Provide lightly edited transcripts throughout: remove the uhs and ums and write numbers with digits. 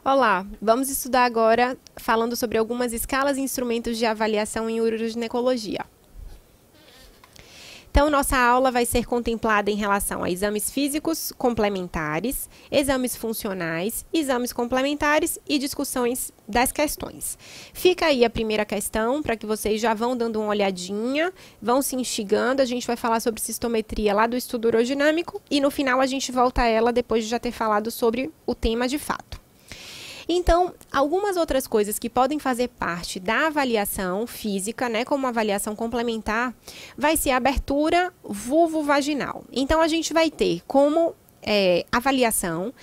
Olá, vamos estudar agora falando sobre algumas escalas e instrumentos de avaliação em uroginecologia. Então, nossa aula vai ser contemplada em relação a exames físicos complementares, exames funcionais, exames complementares e discussões das questões. Fica aí a primeira questão, para que vocês já vão dando uma olhadinha, vão se instigando. A gente vai falar sobre cistometria lá do estudo urodinâmico e no final a gente volta a ela depois de já ter falado sobre o tema de fato. Então, algumas outras coisas que podem fazer parte da avaliação física, né, como avaliação complementar, vai ser a abertura vulvovaginal. Então, a gente vai ter como avaliação,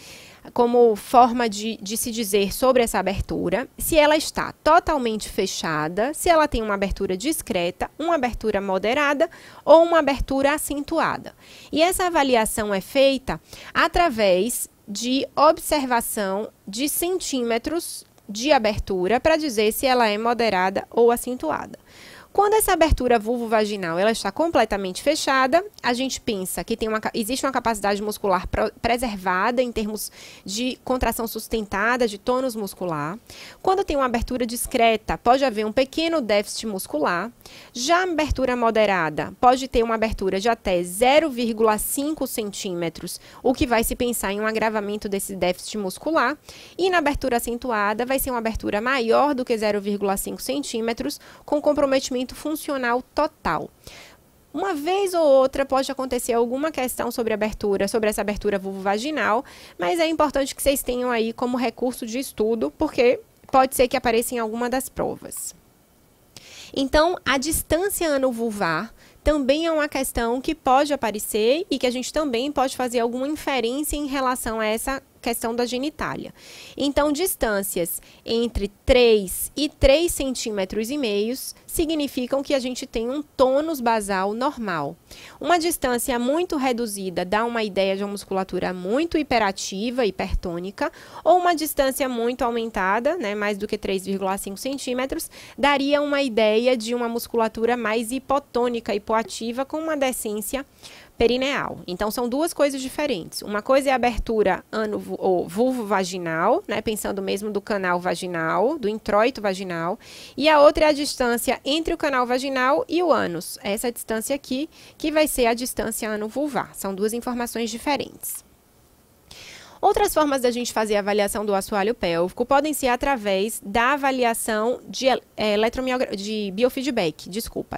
como forma de se dizer sobre essa abertura, se ela está totalmente fechada, se ela tem uma abertura discreta, uma abertura moderada ou uma abertura acentuada. E essa avaliação é feita através de observação de centímetros de abertura para dizer se ela é moderada ou acentuada. Quando essa abertura vulvovaginal ela está completamente fechada, a gente pensa que existe uma capacidade muscular preservada em termos de contração sustentada, de tônus muscular. Quando tem uma abertura discreta, pode haver um pequeno déficit muscular. Já a abertura moderada pode ter uma abertura de até 0,5 centímetros, o que vai se pensar em um agravamento desse déficit muscular. E na abertura acentuada, vai ser uma abertura maior do que 0,5 centímetros, com comprometimento funcional total. Uma vez ou outra pode acontecer alguma questão sobre essa abertura vulvovaginal, mas é importante que vocês tenham aí como recurso de estudo, porque pode ser que apareça em alguma das provas. Então, a distância anovulvar também é uma questão que pode aparecer e que a gente também pode fazer alguma inferência em relação a essa questão da genitália. Então, distâncias entre 3 e 3,5 centímetros significam que a gente tem um tônus basal normal. Uma distância muito reduzida dá uma ideia de uma musculatura muito hiperativa, hipertônica, ou uma distância muito aumentada, né, mais do que 3,5 centímetros, daria uma ideia de uma musculatura mais hipotônica, hipoativa, com uma decência perineal. Então, são duas coisas diferentes. Uma coisa é a abertura ou vulvovaginal, né, pensando mesmo do canal vaginal, do introito vaginal, e a outra é a distância entre o canal vaginal e o ânus. Essa distância aqui, que vai ser a distância anovulvar. São duas informações diferentes. Outras formas da gente fazer a avaliação do assoalho pélvico podem ser através da avaliação de biofeedback.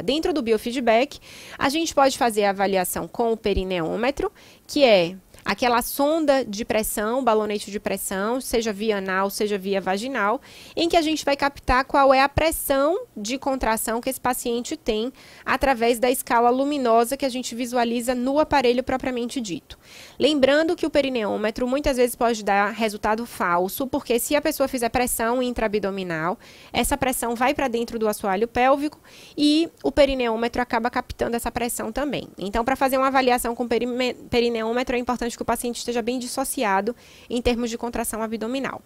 Dentro do biofeedback, a gente pode fazer a avaliação com o perineômetro, que é aquela sonda de pressão, balonete de pressão, seja via anal, seja via vaginal, em que a gente vai captar qual é a pressão de contração que esse paciente tem através da escala luminosa que a gente visualiza no aparelho propriamente dito. Lembrando que o perineômetro muitas vezes pode dar resultado falso, porque se a pessoa fizer pressão intraabdominal, essa pressão vai para dentro do assoalho pélvico e o perineômetro acaba captando essa pressão também. Então, para fazer uma avaliação com perineômetro, é importante que o paciente esteja bem dissociado em termos de contração abdominal.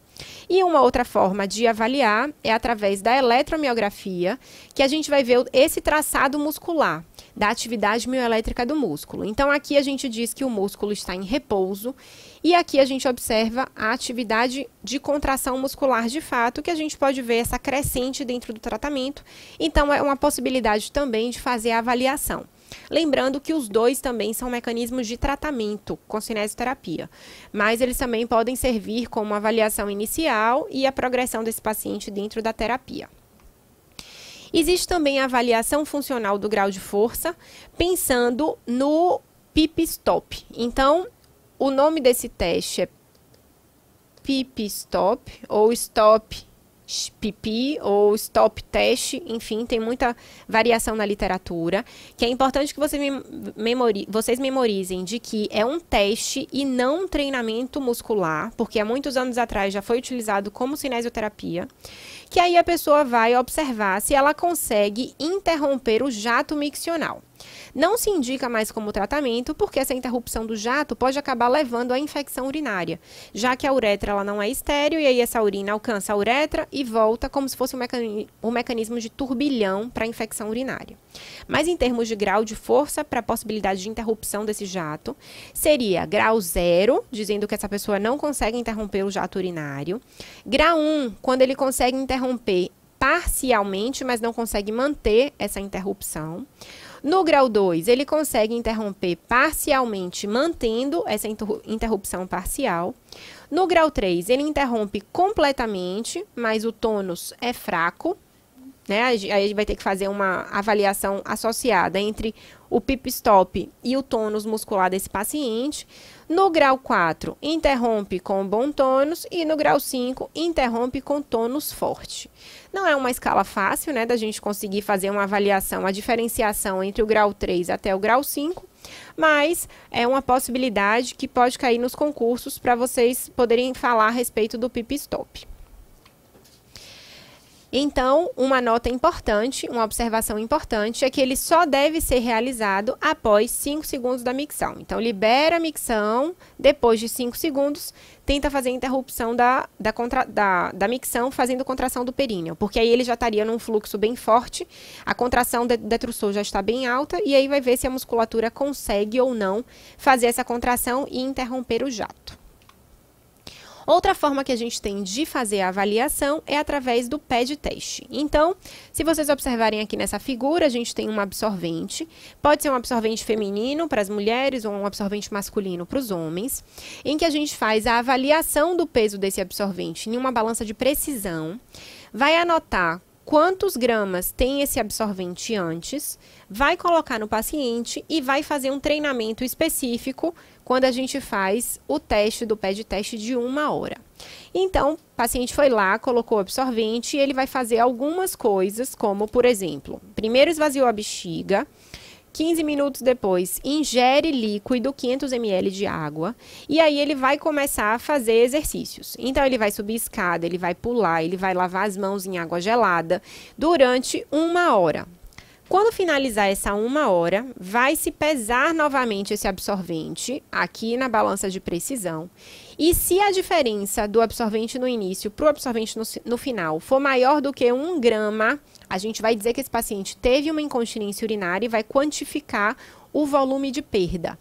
E uma outra forma de avaliar é através da eletromiografia, que a gente vai ver esse traçado muscular da atividade mioelétrica do músculo. Então, aqui a gente diz que o músculo está em repouso e aqui a gente observa a atividade de contração muscular de fato, que a gente pode ver essa crescente dentro do tratamento. Então, é uma possibilidade também de fazer a avaliação. Lembrando que os dois também são mecanismos de tratamento com cinesioterapia, mas eles também podem servir como avaliação inicial e a progressão desse paciente dentro da terapia. Existe também a avaliação funcional do grau de força, pensando no PIP-STOP. Então, o nome desse teste é PIP-STOP ou STOP PP ou stop teste, enfim, tem muita variação na literatura, que é importante que vocês memorizem de que é um teste e não um treinamento muscular, porque há muitos anos atrás já foi utilizado como cinesioterapia, que aí a pessoa vai observar se ela consegue interromper o jato miccional. Não se indica mais como tratamento, porque essa interrupção do jato pode acabar levando à infecção urinária, já que a uretra ela não é estéril, e aí essa urina alcança a uretra e volta como se fosse um mecanismo de turbilhão para a infecção urinária. Mas em termos de grau de força para a possibilidade de interrupção desse jato, seria grau 0, dizendo que essa pessoa não consegue interromper o jato urinário. Grau 1, quando ele consegue interromper parcialmente, mas não consegue manter essa interrupção. No grau 2, ele consegue interromper parcialmente, mantendo essa interrupção parcial. No grau 3, ele interrompe completamente, mas o tônus é fraco, né? Aí a gente vai ter que fazer uma avaliação associada entre o pip-stop e o tônus muscular desse paciente. No grau 4, interrompe com bom tônus, e no grau 5, interrompe com tônus forte. Não é uma escala fácil, né, da gente conseguir fazer uma avaliação, a diferenciação entre o grau 3 até o grau 5, mas é uma possibilidade que pode cair nos concursos para vocês poderem falar a respeito do pip-stop. Então, uma nota importante, uma observação importante, é que ele só deve ser realizado após 5 segundos da micção. Então, libera a micção, depois de 5 segundos, tenta fazer a interrupção da micção, fazendo contração do períneo, porque aí ele já estaria num fluxo bem forte, a contração do detrusor já está bem alta, e aí vai ver se a musculatura consegue ou não fazer essa contração e interromper o jato. Outra forma que a gente tem de fazer a avaliação é através do pad teste. Então, se vocês observarem aqui nessa figura, a gente tem um absorvente. Pode ser um absorvente feminino para as mulheres ou um absorvente masculino para os homens, em que a gente faz a avaliação do peso desse absorvente em uma balança de precisão, vai anotar quantos gramas tem esse absorvente antes, vai colocar no paciente e vai fazer um treinamento específico quando a gente faz o teste do pad teste de 1 hora. Então, o paciente foi lá, colocou o absorvente e ele vai fazer algumas coisas, como, por exemplo, primeiro esvaziou a bexiga, 15 minutos depois, ingere líquido, 500 ml de água, e aí ele vai começar a fazer exercícios. Então, ele vai subir escada, ele vai pular, ele vai lavar as mãos em água gelada durante 1 hora. Quando finalizar essa 1 hora, vai se pesar novamente esse absorvente aqui na balança de precisão. E se a diferença do absorvente no início para o absorvente no final for maior do que 1 grama, a gente vai dizer que esse paciente teve uma incontinência urinária e vai quantificar o volume de perda.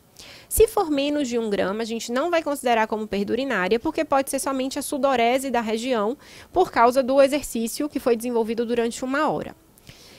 Se for menos de 1 grama, a gente não vai considerar como perda urinária, porque pode ser somente a sudorese da região por causa do exercício que foi desenvolvido durante 1 hora.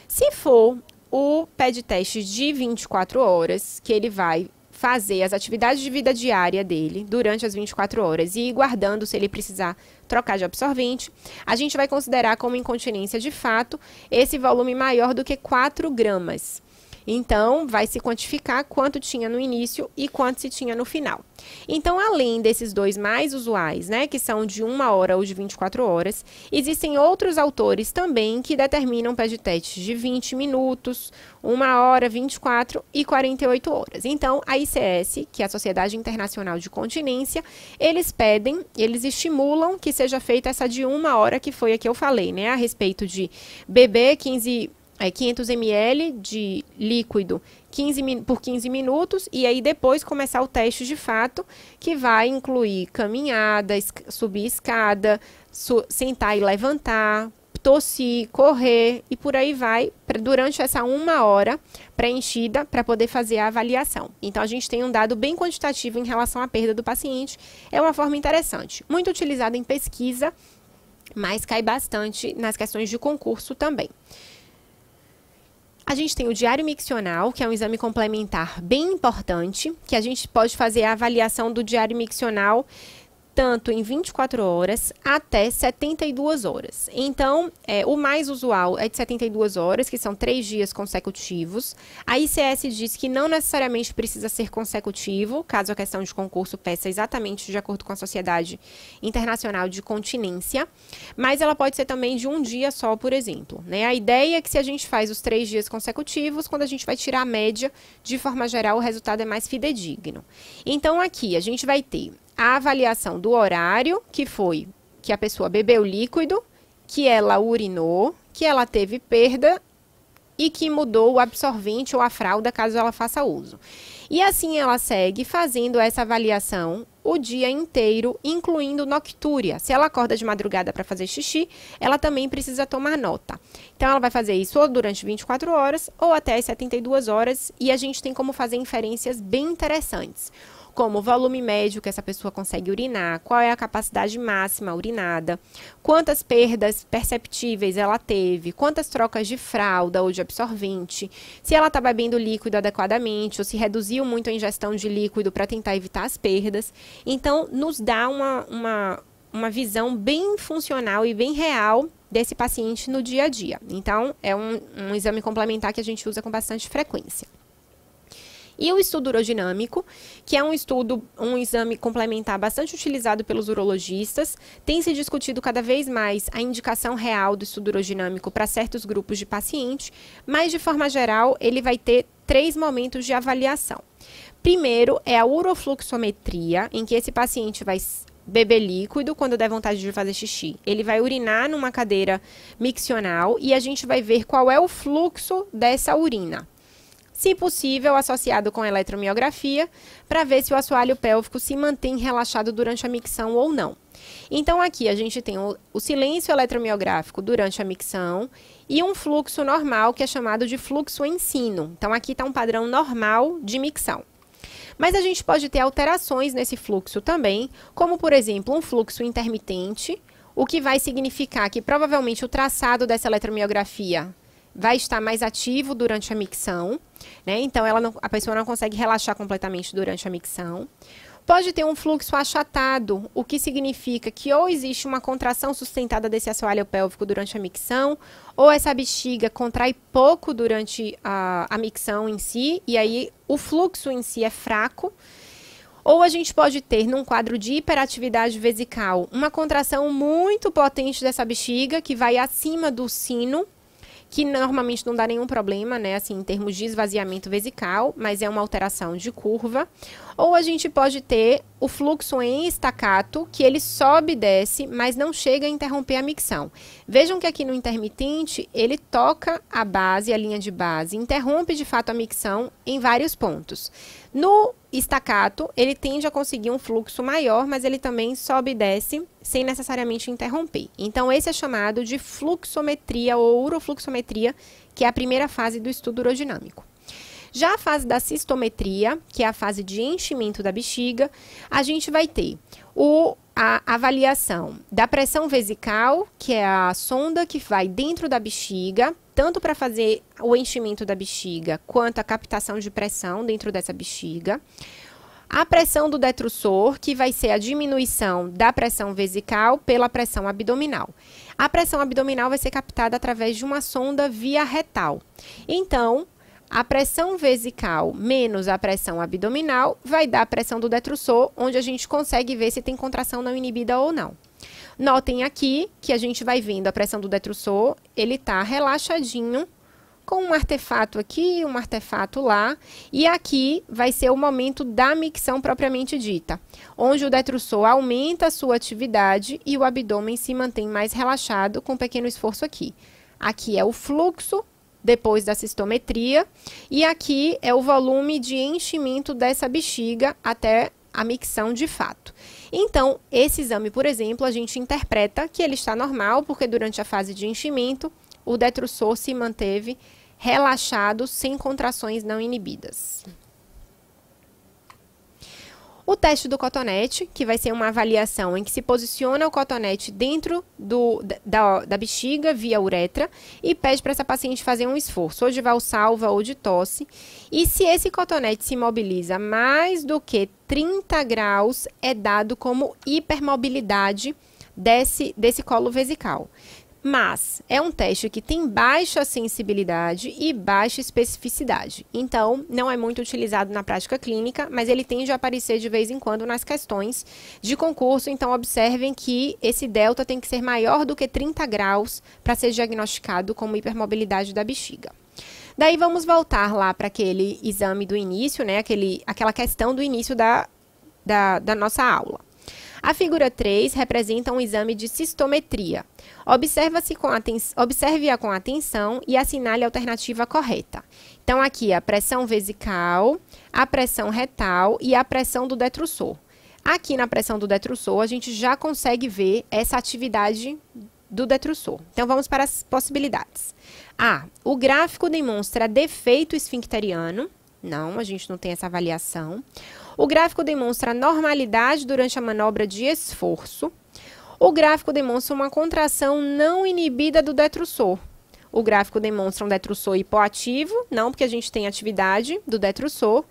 Se for o pad teste de 24 horas, que ele vai fazer as atividades de vida diária dele durante as 24 horas e ir guardando se ele precisar trocar de absorvente, a gente vai considerar como incontinência de fato esse volume maior do que 4 gramas. Então, vai se quantificar quanto tinha no início e quanto se tinha no final. Então, além desses dois mais usuais, né, que são de 1 hora ou de 24 horas, existem outros autores também que determinam pad testes de 20 minutos, 1 hora, 24 e 48 horas. Então, a ICS, que é a Sociedade Internacional de Continência, eles estimulam que seja feita essa de 1 hora, que foi a que eu falei, né, a respeito de beber 500 ml de líquido por 15 minutos, e aí depois começar o teste de fato, que vai incluir caminhada, subir escada, sentar e levantar, tossir, correr, e por aí vai, durante essa 1 hora preenchida, para poder fazer a avaliação. Então, a gente tem um dado bem quantitativo em relação à perda do paciente. É uma forma interessante, muito utilizada em pesquisa, mas cai bastante nas questões de concurso também. A gente tem o diário miccional, que é um exame complementar bem importante, que a gente pode fazer a avaliação do diário miccional tanto em 24 horas até 72 horas. Então, o mais usual é de 72 horas, que são 3 dias consecutivos. A ICS diz que não necessariamente precisa ser consecutivo, caso a questão de concurso peça exatamente de acordo com a Sociedade Internacional de Continência, mas ela pode ser também de 1 dia só, por exemplo, né? A ideia é que se a gente faz os 3 dias consecutivos, quando a gente vai tirar a média, de forma geral, o resultado é mais fidedigno. Então, aqui a gente vai ter a avaliação do horário, que foi que a pessoa bebeu líquido, que ela urinou, que ela teve perda e que mudou o absorvente ou a fralda, caso ela faça uso. E assim ela segue fazendo essa avaliação o dia inteiro, incluindo noctúria. Se ela acorda de madrugada para fazer xixi, ela também precisa tomar nota. Então, ela vai fazer isso ou durante 24 horas ou até as 72 horas, e a gente tem como fazer inferências bem interessantes, como o volume médio que essa pessoa consegue urinar, qual é a capacidade máxima urinada, quantas perdas perceptíveis ela teve, quantas trocas de fralda ou de absorvente, se ela está bebendo líquido adequadamente ou se reduziu muito a ingestão de líquido para tentar evitar as perdas. Então, nos dá uma visão bem funcional e bem real desse paciente no dia a dia. Então, é um exame complementar que a gente usa com bastante frequência. E o estudo urodinâmico, que é um exame complementar bastante utilizado pelos urologistas, tem se discutido cada vez mais a indicação real do estudo urodinâmico para certos grupos de pacientes, mas de forma geral ele vai ter 3 momentos de avaliação. Primeiro é a urofluxometria, em que esse paciente vai beber líquido quando der vontade de fazer xixi. Ele vai urinar numa cadeira miccional e a gente vai ver qual é o fluxo dessa urina, se possível, associado com eletromiografia, para ver se o assoalho pélvico se mantém relaxado durante a micção ou não. Então, aqui a gente tem o silêncio eletromiográfico durante a micção e um fluxo normal, que é chamado de fluxo em sino. Então, aqui está um padrão normal de micção. Mas a gente pode ter alterações nesse fluxo também, como, por exemplo, um fluxo intermitente, o que vai significar que provavelmente o traçado dessa eletromiografia vai estar mais ativo durante a micção, né? Então, a pessoa não consegue relaxar completamente durante a micção. Pode ter um fluxo achatado, o que significa que ou existe uma contração sustentada desse assoalho pélvico durante a micção, ou essa bexiga contrai pouco durante a micção em si, e aí o fluxo em si é fraco. Ou a gente pode ter, num quadro de hiperatividade vesical, uma contração muito potente dessa bexiga, que vai acima do sino, que normalmente não dá nenhum problema, né, assim, em termos de esvaziamento vesical, mas é uma alteração de curva. Ou a gente pode ter o fluxo em estacato, que ele sobe e desce, mas não chega a interromper a micção. Vejam que aqui no intermitente, ele toca a base, a linha de base, interrompe de fato a micção em vários pontos. No estacato, ele tende a conseguir um fluxo maior, mas ele também sobe e desce sem necessariamente interromper. Então, esse é chamado de fluxometria ou urofluxometria, que é a primeira fase do estudo urodinâmico. Já a fase da cistometria, que é a fase de enchimento da bexiga, a gente vai ter a avaliação da pressão vesical, que é a sonda que vai dentro da bexiga, tanto para fazer o enchimento da bexiga, quanto a captação de pressão dentro dessa bexiga. A pressão do detrusor, que vai ser a diminuição da pressão vesical pela pressão abdominal. A pressão abdominal vai ser captada através de uma sonda via retal. Então, a pressão vesical menos a pressão abdominal vai dar a pressão do detrusor, onde a gente consegue ver se tem contração não inibida ou não. Notem aqui que a gente vai vendo a pressão do detrusor, ele está relaxadinho, com um artefato aqui, um artefato lá, e aqui vai ser o momento da micção propriamente dita, onde o detrusor aumenta a sua atividade e o abdômen se mantém mais relaxado com um pequeno esforço aqui. Aqui é o fluxo depois da cistometria, e aqui é o volume de enchimento dessa bexiga até a micção de fato. Então, esse exame, por exemplo, a gente interpreta que ele está normal, porque durante a fase de enchimento, o detrusor se manteve relaxado, sem contrações não inibidas. O teste do cotonete, que vai ser uma avaliação em que se posiciona o cotonete dentro da bexiga via uretra e pede para essa paciente fazer um esforço, ou de valsalva ou de tosse. E se esse cotonete se mobiliza mais do que 30 graus, é dado como hipermobilidade desse colo vesical. Mas é um teste que tem baixa sensibilidade e baixa especificidade. Então, não é muito utilizado na prática clínica, mas ele tende a aparecer de vez em quando nas questões de concurso. Então, observem que esse delta tem que ser maior do que 30 graus para ser diagnosticado como hipermobilidade da bexiga. Daí, vamos voltar lá para aquele exame do início, né? Aquela questão do início da nossa aula. A figura 3 representa um exame de cistometria. Observe-a com atenção e assinale a alternativa correta. Então, aqui a pressão vesical, a pressão retal e a pressão do detrusor. Aqui na pressão do detrusor, a gente já consegue ver essa atividade do detrusor. Então, vamos para as possibilidades. A. O gráfico demonstra defeito esfincteriano. Não, a gente não tem essa avaliação. O gráfico demonstra normalidade durante a manobra de esforço. O gráfico demonstra uma contração não inibida do detrusor. O gráfico demonstra um detrusor hipoativo, não, porque a gente tem atividade do detrusor.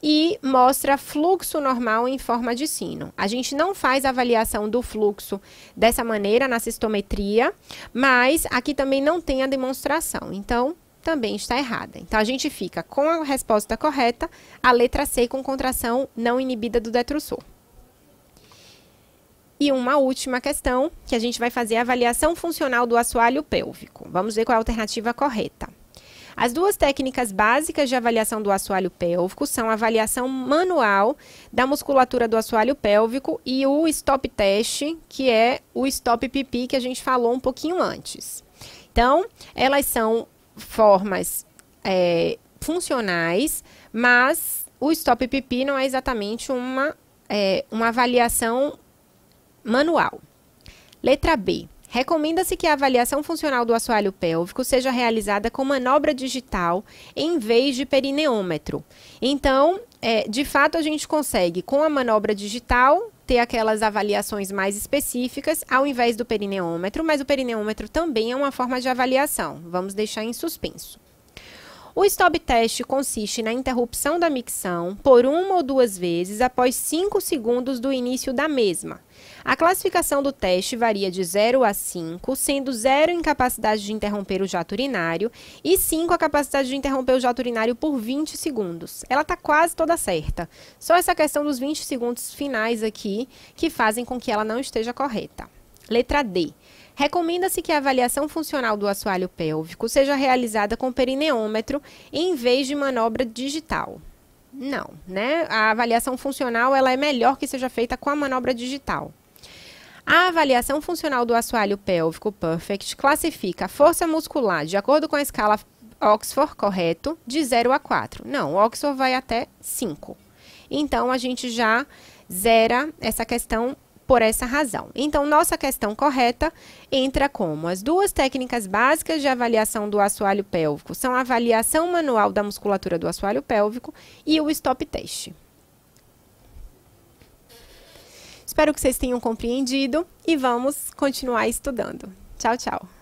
E mostra fluxo normal em forma de sino. A gente não faz avaliação do fluxo dessa maneira na cistometria, mas aqui também não tem a demonstração. Então, também está errada. Então, a gente fica com a resposta correta, a letra C com contração não inibida do detrusor. E uma última questão, que a gente vai fazer a avaliação funcional do assoalho pélvico. Vamos ver qual é a alternativa correta. As duas técnicas básicas de avaliação do assoalho pélvico são a avaliação manual da musculatura do assoalho pélvico e o stop test, que é o stop pipi que a gente falou um pouquinho antes. Então, elas são formas funcionais, mas o stop pipi não é exatamente uma avaliação manual. Letra B. Recomenda-se que a avaliação funcional do assoalho pélvico seja realizada com manobra digital em vez de perineômetro. Então, de fato, a gente consegue, com a manobra digital, ter aquelas avaliações mais específicas ao invés do perineômetro, mas o perineômetro também é uma forma de avaliação. Vamos deixar em suspenso. O stop test consiste na interrupção da micção por 1 ou 2 vezes após 5 segundos do início da mesma. A classificação do teste varia de 0 a 5, sendo 0 incapacidade de interromper o jato urinário e 5 a capacidade de interromper o jato urinário por 20 segundos. Ela está quase toda certa. Só essa questão dos 20 segundos finais aqui que fazem com que ela não esteja correta. Letra D. Recomenda-se que a avaliação funcional do assoalho pélvico seja realizada com perineômetro em vez de manobra digital. Não, né? A avaliação funcional ela é melhor que seja feita com a manobra digital. A avaliação funcional do assoalho pélvico Perfect classifica a força muscular de acordo com a escala Oxford, correto, de 0 a 4. Não, o Oxford vai até 5. Então, a gente já zera essa questão por essa razão. Então, nossa questão correta entra como as duas técnicas básicas de avaliação do assoalho pélvico são a avaliação manual da musculatura do assoalho pélvico e o stop test. Espero que vocês tenham compreendido e vamos continuar estudando. Tchau, tchau!